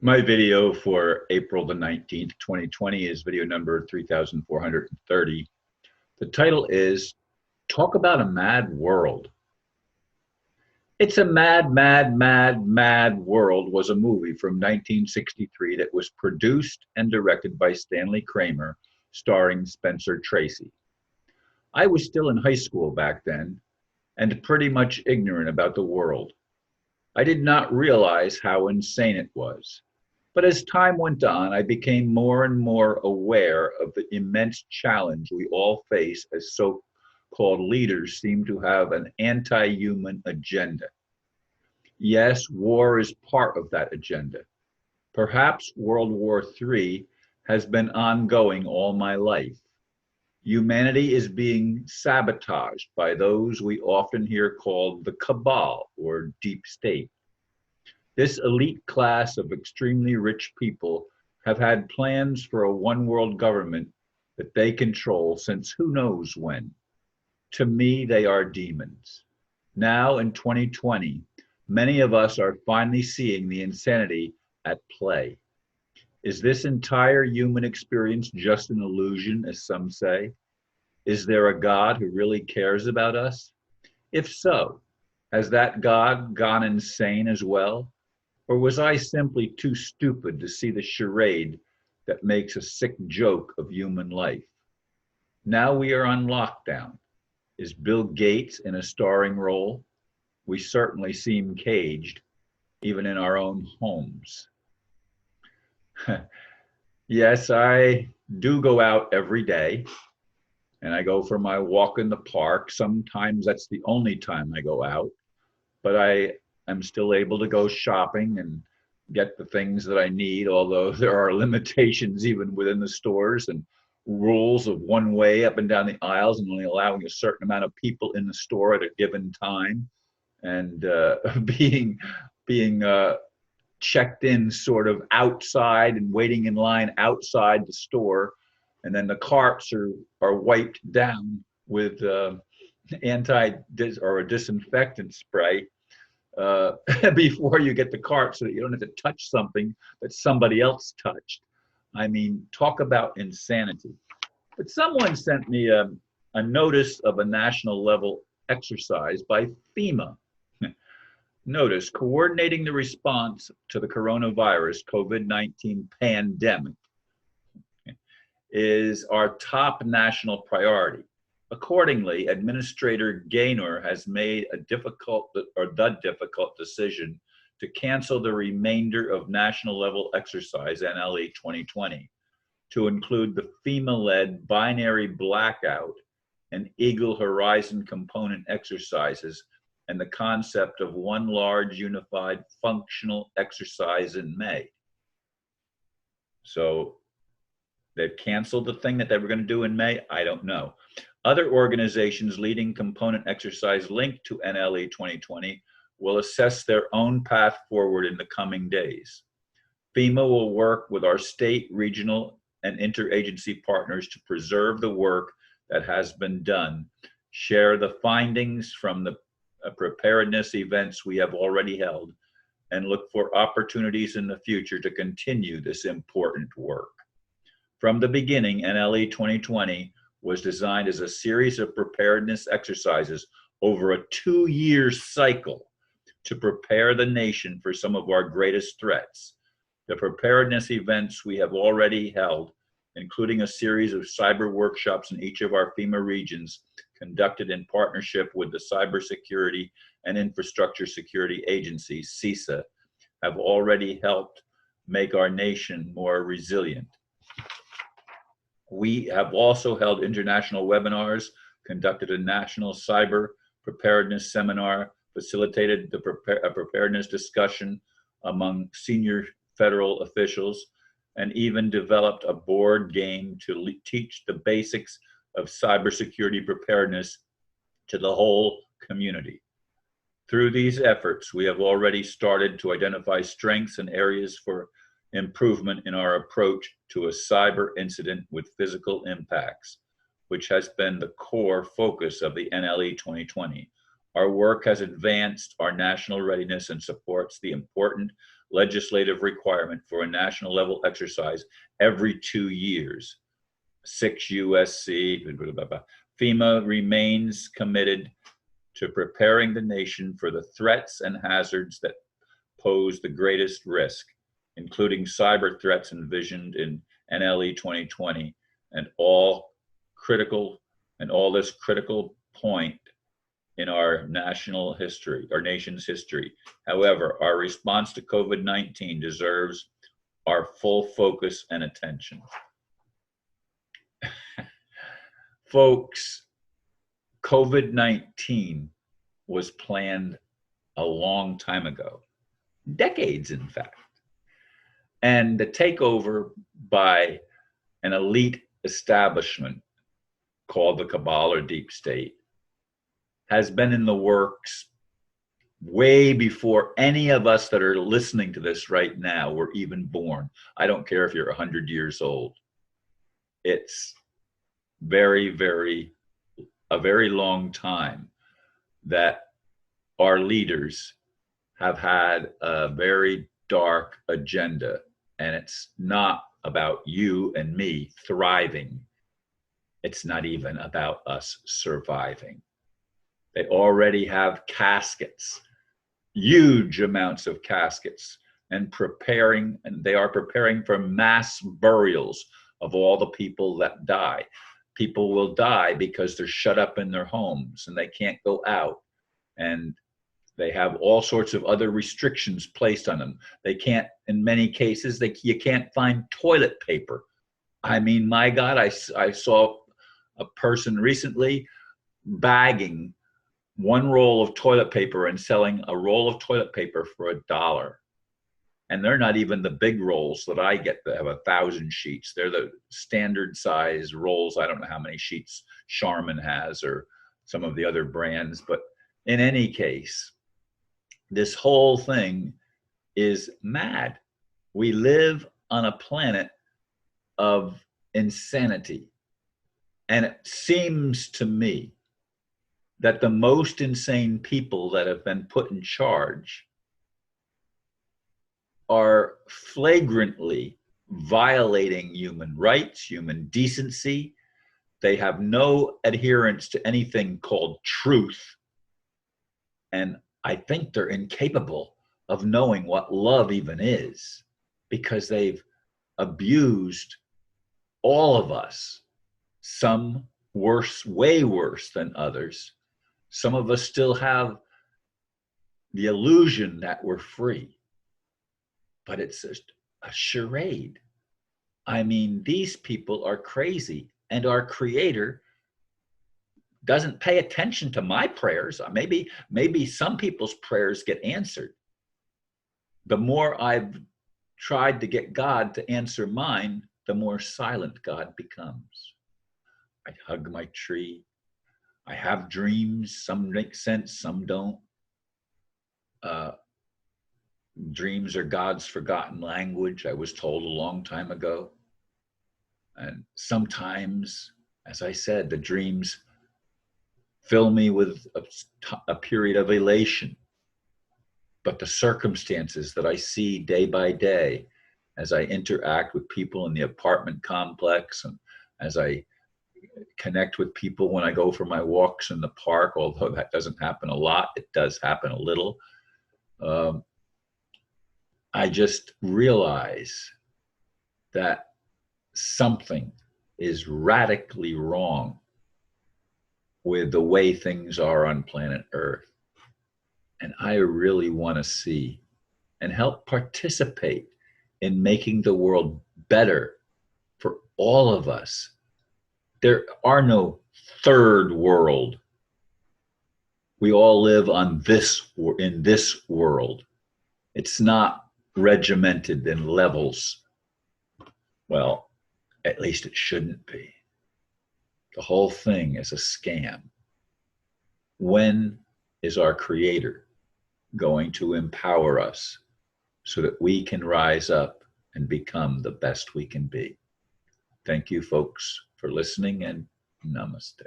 My video for April the 19th, 2020 is video number 3430. The title is Talk About a Mad World. It's a Mad, Mad, Mad, Mad World was a movie from 1963 that was produced and directed by Stanley Kramer, starring Spencer Tracy. I was still in high school back then and pretty much ignorant about the world. I did not realize how insane it was. But as time went on, I became more and more aware of the immense challenge we all face as so called leaders seem to have an anti human agenda. Yes, war is part of that agenda. Perhaps World War III has been ongoing all my life. Humanity is being sabotaged by those we often hear called the cabal or deep state. This elite class of extremely rich people have had plans for a one world government that they control since who knows when. To me, they are demons. Now in 2020, many of us are finally seeing the insanity at play. Is this entire human experience just an illusion, as some say? Is there a God who really cares about us? If so, has that God gone insane as well? Or was I simply too stupid to see the charade that makes a sick joke of human life? Now we are on lockdown. Is Bill Gates in a starring role? We certainly seem caged, even in our own homes. Yes, I do go out every day and I go for my walk in the park. Sometimes that's the only time I go out, but I'm still able to go shopping and get the things that I need, although there are limitations even within the stores and rules of one way up and down the aisles and only allowing a certain amount of people in the store at a given time, and being checked in sort of outside and waiting in line outside the store, and then the carts are wiped down with anti or a disinfectant spray uh, before you get the cart so that you don't have to touch something that somebody else touched. I mean, talk about insanity. But someone sent me a notice of a national level exercise by FEMA. Notice coordinating the response to the coronavirus COVID-19 pandemic is our top national priority. Accordingly, Administrator Gaynor has made a difficult or the difficult decision to cancel the remainder of national level exercise NLE 2020 to include the FEMA-led binary blackout and Eagle Horizon component exercises and the concept of one large unified functional exercise in May. So they've canceled the thing that they were going to do in May. I don't know. Other organizations leading component exercise linked to NLE 2020 will assess their own path forward in the coming days. FEMA will work with our state, regional, and interagency partners to preserve the work that has been done, share the findings from the preparedness events we have already held, and look for opportunities in the future to continue this important work. From the beginning, NLE 2020 was designed as a series of preparedness exercises over a 2-year cycle to prepare the nation for some of our greatest threats. The preparedness events we have already held, including a series of cyber workshops in each of our FEMA regions, conducted in partnership with the Cybersecurity and Infrastructure Security Agency, CISA, have already helped make our nation more resilient. We have also held international webinars, conducted a national cyber preparedness seminar, facilitated a preparedness discussion among senior federal officials, and even developed a board game to teach the basics of cybersecurity preparedness to the whole community. Through these efforts, we have already started to identify strengths and areas for improvement in our approach to a cyber incident with physical impacts, which has been the core focus of the NLE 2020. Our work has advanced our national readiness and supports the important legislative requirement for a national level exercise every 2 years. 6 USC, blah, blah, blah. FEMA remains committed to preparing the nation for the threats and hazards that pose the greatest risk, including cyber threats envisioned in NLE 2020 and all this critical point in our national history, our nation's history. However, our response to COVID-19 deserves our full focus and attention. Folks, COVID-19 was planned a long time ago, decades in fact. And the takeover by an elite establishment called the cabal or deep state has been in the works way before any of us that are listening to this right now were even born. I don't care if you're 100 years old. It's a very long time that our leaders have had a very dark agenda, and it's not about you and me thriving. It's not even about us surviving. They already have caskets, huge amounts of caskets, and they are preparing for mass burials of all the people that die. People will die because they're shut up in their homes and they can't go out, and they have all sorts of other restrictions placed on them. They can't, in many cases, you can't find toilet paper. I mean, my God, I saw a person recently bagging one roll of toilet paper and selling a roll of toilet paper for $1. And they're not even the big rolls that I get that have 1,000 sheets. They're the standard size rolls. I don't know how many sheets Charmin has or some of the other brands, but in any case, this whole thing is mad. We live on a planet of insanity. And it seems to me that the most insane people that have been put in charge are flagrantly violating human rights, human decency. They have no adherence to anything called truth. And I think they're incapable of knowing what love even is, because they've abused all of us. Some worse, way worse than others. Some of us still have the illusion that we're free, but it's just a charade. I mean, these people are crazy, and our Creator doesn't pay attention to my prayers. Maybe some people's prayers get answered. The more I've tried to get God to answer mine, the more silent God becomes. I hug my tree. I have dreams. Some make sense, some don't. Dreams are God's forgotten language, I was told a long time ago. And sometimes, as I said, the dreams fill me with a period of elation. But the circumstances that I see day by day, as I interact with people in the apartment complex, and as I connect with people when I go for my walks in the park, although that doesn't happen a lot, it does happen a little. I just realize that something is radically wrong with the way things are on planet Earth. And I really want to see and help participate in making the world better for all of us. There are no third world. We all live in this world. It's not regimented in levels. Well, at least it shouldn't be. The whole thing is a scam. When is our Creator going to empower us so that we can rise up and become the best we can be? Thank you, folks, for listening, and namaste.